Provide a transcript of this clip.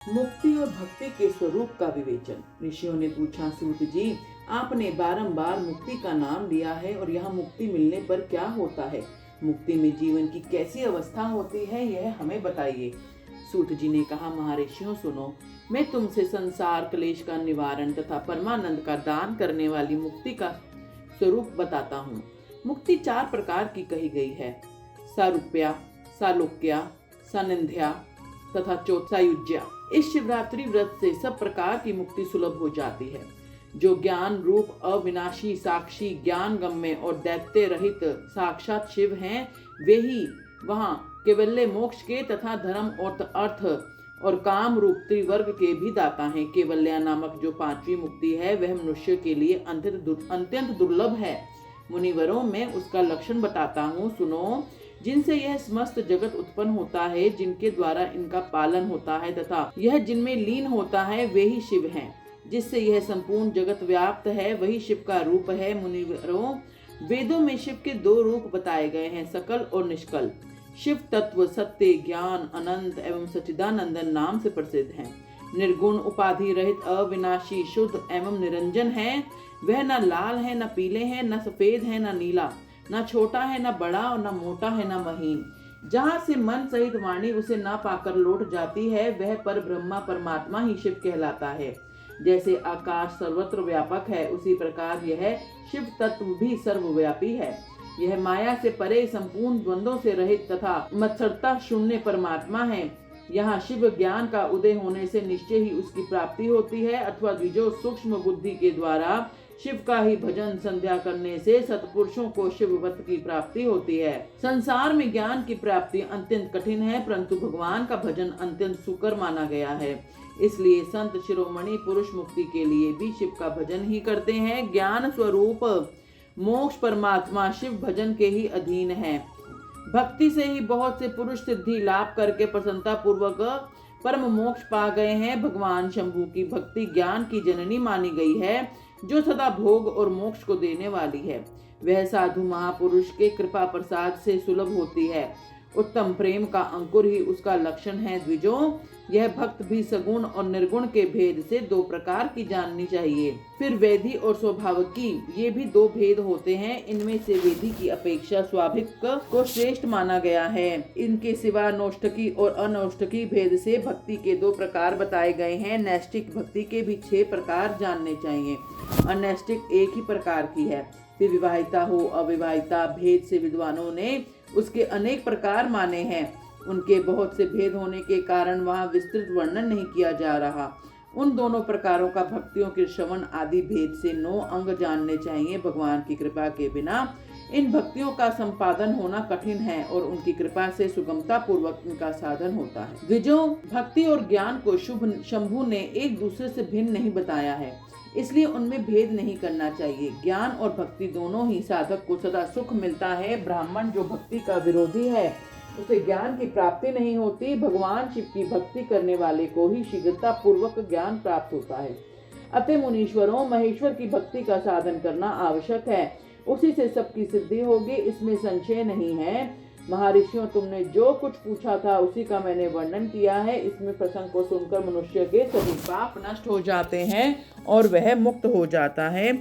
मुक्ति और भक्ति के स्वरूप का विवेचन। ऋषियों ने पूछा, सूत जी, आपने बारंबार मुक्ति का नाम लिया है और यह मुक्ति मिलने पर क्या होता है? मुक्ति में जीवन की कैसी अवस्था होती है, यह हमें बताइए। सूत जी ने कहा, महर्षियों सुनो, मैं तुमसे संसार क्लेश का निवारण तथा परमानंद का दान करने वाली मुक्ति का स्वरूप बताता हूँ। मुक्ति 4 प्रकार की कही गई है: सारूप्या, सालोक्या, सानिध्या तथा चौथायुज्या। इस शिवरात्रि व्रत से सब प्रकार की मुक्ति सुलभ हो जाती है। जो ज्ञान रूप अविनाशी साक्षी ज्ञान गम्य और दैत्य रहित साक्षात शिव हैं, वे ही वहाँ केवल्य मोक्ष के तथा धर्म और अर्थ और काम रूप त्रिवर्ग के भी दाता हैं। केवल्या नामक जो 5वीं मुक्ति है, वह मनुष्य के लिए अत्यंत दुर्लभ है। मुनिवरों, मैं उसका लक्षण बताता हूँ, सुनो। जिनसे यह समस्त जगत उत्पन्न होता है, जिनके द्वारा इनका पालन होता है तथा यह जिनमें लीन होता है, वे ही शिव हैं। जिससे यह संपूर्ण जगत व्याप्त है, वही शिव का रूप है। मुनिवरों, वेदों में शिव के 2 रूप बताए गए हैं, सकल और निष्कल। शिव तत्व सत्य, ज्ञान, अनंत एवं सच्चिदानंदन नाम से प्रसिद्ध है। निर्गुण, उपाधि रहित, अविनाशी, शुद्ध एवं निरंजन है। वह न लाल है, न पीले है, न सफेद है, न नीला, न छोटा है, न बड़ा, और न मोटा है, न महीन। जहाँ से मन सहित वाणी उसे न पाकर लौट जाती है, वह पर ब्रह्मा परमात्मा ही शिव कहलाता है। जैसे आकाश सर्वत्र व्यापक है, उसी प्रकार यह शिव तत्व भी सर्वव्यापी है। यह माया से परे संपूर्ण द्वंद्वों से रहित तथा मत्सरता शून्य परमात्मा है। यहाँ शिव ज्ञान का उदय होने से निश्चय ही उसकी प्राप्ति होती है, अथवा द्विजो सूक्ष्म बुद्धि के द्वारा शिव का ही भजन संध्या करने से सत्पुरुषों को शिववत की प्राप्ति होती है। संसार में ज्ञान की प्राप्ति अत्यंत कठिन है, परंतु भगवान का भजन अत्यंत सुकर माना गया है। इसलिए संत शिरोमणि पुरुष मुक्ति के लिए भी शिव का भजन ही करते हैं। ज्ञान स्वरूप मोक्ष परमात्मा शिव भजन के ही अधीन है। भक्ति से ही बहुत से पुरुष सिद्धि लाभ करके प्रसन्नता पूर्वक परम मोक्ष पा गए हैं। भगवान शंभु की भक्ति ज्ञान की जननी मानी गई है, जो सदा भोग और मोक्ष को देने वाली है। वह साधु महापुरुष के कृपा प्रसाद से सुलभ होती है। उत्तम प्रेम का अंकुर ही उसका लक्षण है। द्विजों, यह भक्त भी सगुण और निर्गुण के भेद से 2 प्रकार की जाननी चाहिए। फिर वेदी और स्वाभाविकी, ये भी 2 भेद होते हैं। इनमें से वेदी की अपेक्षा स्वाभाविक को श्रेष्ठ माना गया है। इनके सिवा नौष्ठकी और अनौष्ठकी भेद से भक्ति के 2 प्रकार बताए गए हैं। नैष्ठिक भक्ति के भी 6 प्रकार जानने चाहिए। अनैष्ठिक एक ही प्रकार की है। फिर विवाहिता हो अविवाहिता, भेद से विद्वानों ने उसके अनेक प्रकार माने हैं। उनके बहुत से भेद होने के कारण वहाँ विस्तृत वर्णन नहीं किया जा रहा। उन दोनों प्रकारों का भक्तियों के श्रवण आदि भेद से 9 अंग जानने चाहिए। भगवान की कृपा के बिना इन भक्तियों का संपादन होना कठिन है और उनकी कृपा से सुगमता पूर्वक इनका साधन होता है। द्विजों, भक्ति और ज्ञान को शुभ शंभु ने एक दूसरे से भिन्न नहीं बताया है, इसलिए उनमें भेद नहीं करना चाहिए। ज्ञान और भक्ति दोनों ही साधक को सदा सुख मिलता है। ब्राह्मण जो भक्ति का विरोधी है, उसे ज्ञान की प्राप्ति नहीं होती। भगवान शिव की भक्ति करने वाले को ही शीघ्रता पूर्वक ज्ञान प्राप्त होता है। अतः मुनीश्वरों, महेश्वर की भक्ति का साधन करना आवश्यक है। उसी से सबकी सिद्धि होगी, इसमें संशय नहीं है। महर्षियों, तुमने जो कुछ पूछा था उसी का मैंने वर्णन किया है। इसमें प्रसंग को सुनकर मनुष्य के सभी पाप नष्ट हो जाते हैं और वह मुक्त हो जाता है।